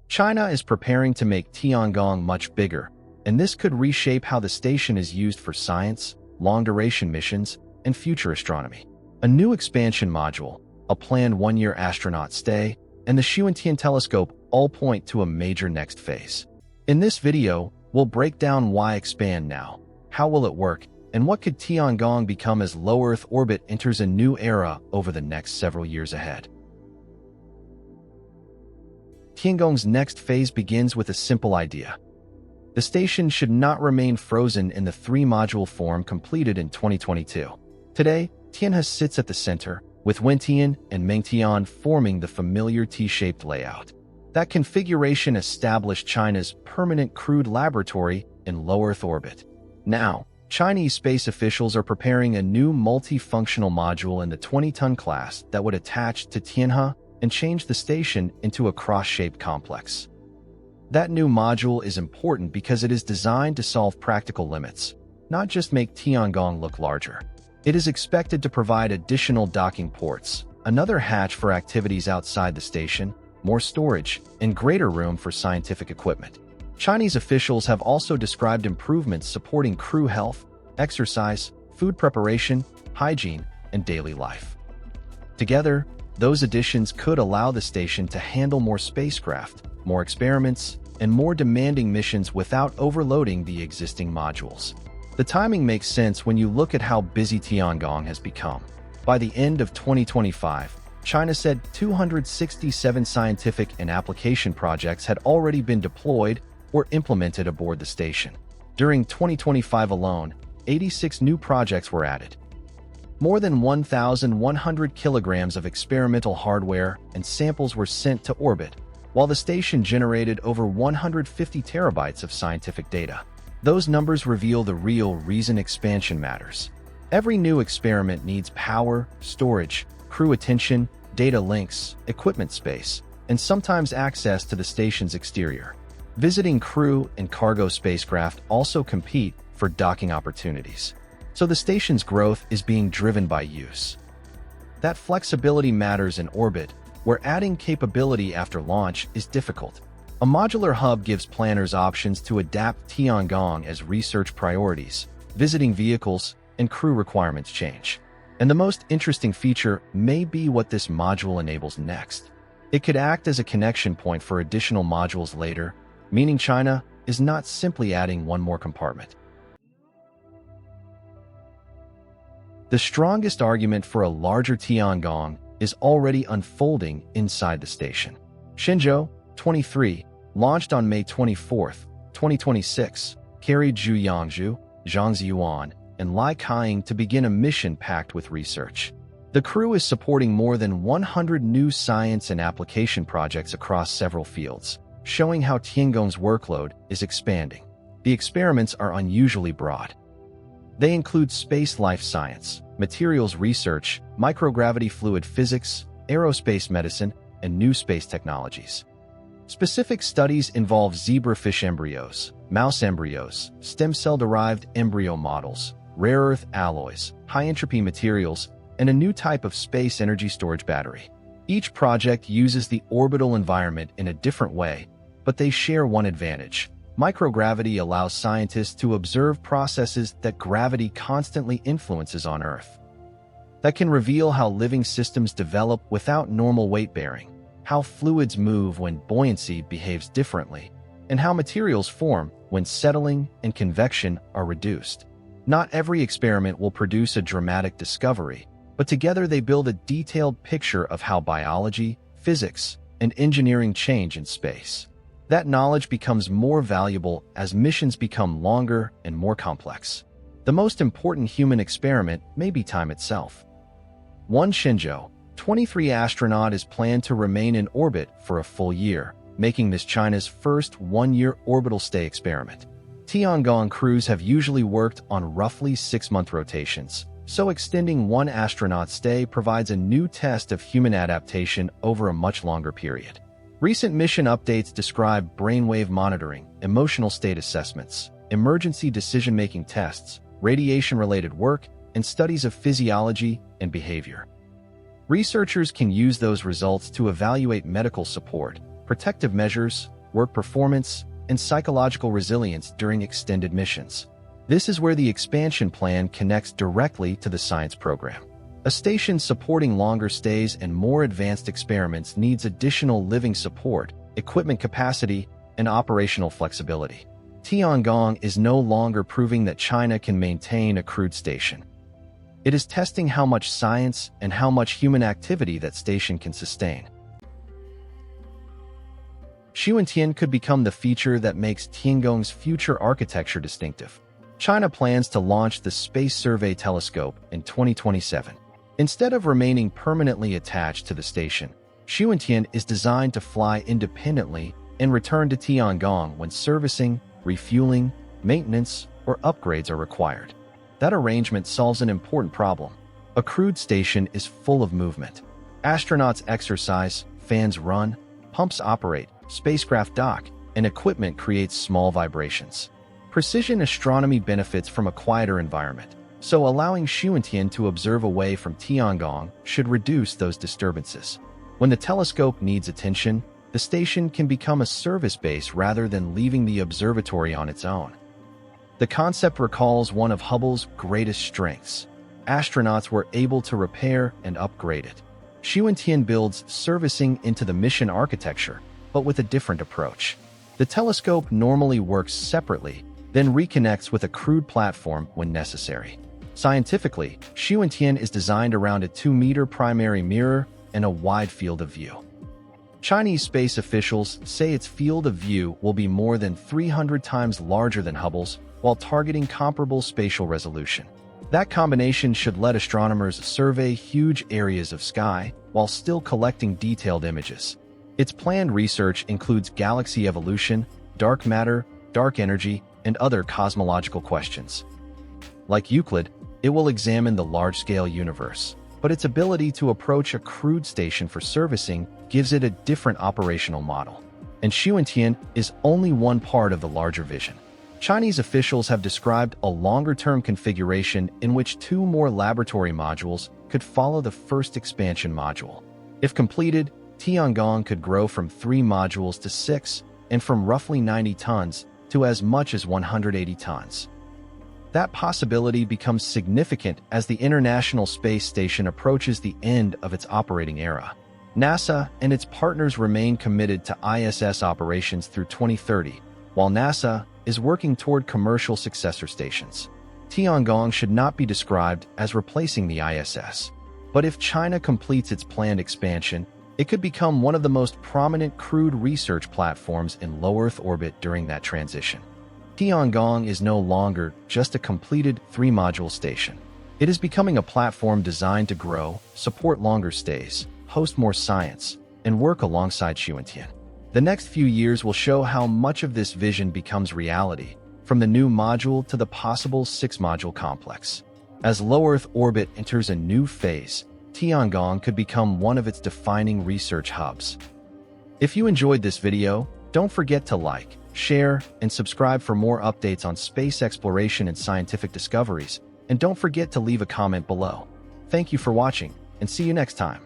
China is preparing to make Tiangong much bigger, and this could reshape how the station is used for science, long-duration missions, and future astronomy. A new expansion module, a planned one-year astronaut stay, and the Xuntian telescope all point to a major next phase. In this video, we'll break down why expand now, how will it work, and what could Tiangong become as low Earth orbit enters a new era over the next several years ahead. Tiangong's next phase begins with a simple idea. The station should not remain frozen in the three-module form completed in 2022. Today, Tianhe sits at the center, with Xuntian and Mengtian forming the familiar T-shaped layout. That configuration established China's permanent crewed laboratory in low Earth orbit. Now, Chinese space officials are preparing a new multifunctional module in the 20-ton class that would attach to Tianhe and change the station into a cross-shaped complex. That new module is important because it is designed to solve practical limits, not just make Tiangong look larger. It is expected to provide additional docking ports, another hatch for activities outside the station, more storage, and greater room for scientific equipment. Chinese officials have also described improvements supporting crew health, exercise, food preparation, hygiene, and daily life. Together, those additions could allow the station to handle more spacecraft, more experiments, and more demanding missions without overloading the existing modules. The timing makes sense when you look at how busy Tiangong has become. By the end of 2025, China said 267 scientific and application projects had already been deployed or implemented aboard the station. During 2025 alone, 86 new projects were added. More than 1,100 kilograms of experimental hardware and samples were sent to orbit, while the station generated over 150 terabytes of scientific data. Those numbers reveal the real reason expansion matters. Every new experiment needs power, storage, crew attention, data links, equipment space, and sometimes access to the station's exterior. Visiting crew and cargo spacecraft also compete for docking opportunities. So the station's growth is being driven by use. That flexibility matters in orbit, where adding capability after launch is difficult. A modular hub gives planners options to adapt Tiangong as research priorities, visiting vehicles, and crew requirements change. And the most interesting feature may be what this module enables next. It could act as a connection point for additional modules later, meaning China is not simply adding one more compartment. The strongest argument for a larger Tiangong is already unfolding inside the station. Shenzhou, 23, launched on May 24, 2026, carried Zhu Yangzhu, Zhang Ziyuan, and Lai Kaiying to begin a mission packed with research. The crew is supporting more than 100 new science and application projects across several fields, showing how Tiangong's workload is expanding. The experiments are unusually broad. They include space life science, materials research, microgravity fluid physics, aerospace medicine, and new space technologies. Specific studies involve zebrafish embryos, mouse embryos, stem cell-derived embryo models, rare earth alloys, high-entropy materials, and a new type of space energy storage battery. Each project uses the orbital environment in a different way, but they share one advantage. Microgravity allows scientists to observe processes that gravity constantly influences on Earth. That can reveal how living systems develop without normal weight bearing, how fluids move when buoyancy behaves differently, and how materials form when settling and convection are reduced. Not every experiment will produce a dramatic discovery, but together they build a detailed picture of how biology, physics, and engineering change in space. That knowledge becomes more valuable as missions become longer and more complex. The most important human experiment may be time itself. One Shenzhou, 23 astronaut is planned to remain in orbit for a full year, making this China's first one-year orbital stay experiment. Tiangong crews have usually worked on roughly 6-month rotations, so extending one astronaut stay provides a new test of human adaptation over a much longer period. Recent mission updates describe brainwave monitoring, emotional state assessments, emergency decision-making tests, radiation-related work, and studies of physiology and behavior. Researchers can use those results to evaluate medical support, protective measures, work performance, and psychological resilience during extended missions. This is where the expansion plan connects directly to the science program. A station supporting longer stays and more advanced experiments needs additional living support, equipment capacity, and operational flexibility. Tiangong is no longer proving that China can maintain a crewed station. It is testing how much science and how much human activity that station can sustain. Xuntian could become the feature that makes Tiangong's future architecture distinctive. China plans to launch the Space Survey Telescope in 2027. Instead of remaining permanently attached to the station, Xuntian is designed to fly independently and return to Tiangong when servicing, refueling, maintenance, or upgrades are required. That arrangement solves an important problem. A crewed station is full of movement. Astronauts exercise, fans run, pumps operate, spacecraft dock, and equipment creates small vibrations. Precision astronomy benefits from a quieter environment, so allowing Xuntian to observe away from Tiangong should reduce those disturbances. When the telescope needs attention, the station can become a service base rather than leaving the observatory on its own. The concept recalls one of Hubble's greatest strengths. Astronauts were able to repair and upgrade it. Xuntian builds servicing into the mission architecture, but with a different approach. The telescope normally works separately, then reconnects with a crewed platform when necessary. Scientifically, Xuntian is designed around a 2-meter primary mirror and a wide field of view. Chinese space officials say its field of view will be more than 300 times larger than Hubble's, while targeting comparable spatial resolution. That combination should let astronomers survey huge areas of sky while still collecting detailed images. Its planned research includes galaxy evolution, dark matter, dark energy, and other cosmological questions. Like Euclid, it will examine the large-scale universe, but its ability to approach a crewed station for servicing gives it a different operational model. And Xuntian is only one part of the larger vision. Chinese officials have described a longer-term configuration in which 2 more laboratory modules could follow the first expansion module. If completed, Tiangong could grow from 3 modules to 6, and from roughly 90 tons to as much as 180 tons. That possibility becomes significant as the International Space Station approaches the end of its operating era. NASA and its partners remain committed to ISS operations through 2030, while NASA is working toward commercial successor stations. Tiangong should not be described as replacing the ISS, but if China completes its planned expansion, it could become one of the most prominent crewed research platforms in low Earth orbit during that transition. Tiangong is no longer just a completed 3-module station. It is becoming a platform designed to grow, support longer stays, host more science, and work alongside Xuntian. The next few years will show how much of this vision becomes reality, from the new module to the possible 6-module complex. As low Earth orbit enters a new phase, Tiangong could become one of its defining research hubs. If you enjoyed this video, don't forget to like, share, and subscribe for more updates on space exploration and scientific discoveries, and don't forget to leave a comment below. Thank you for watching, and see you next time.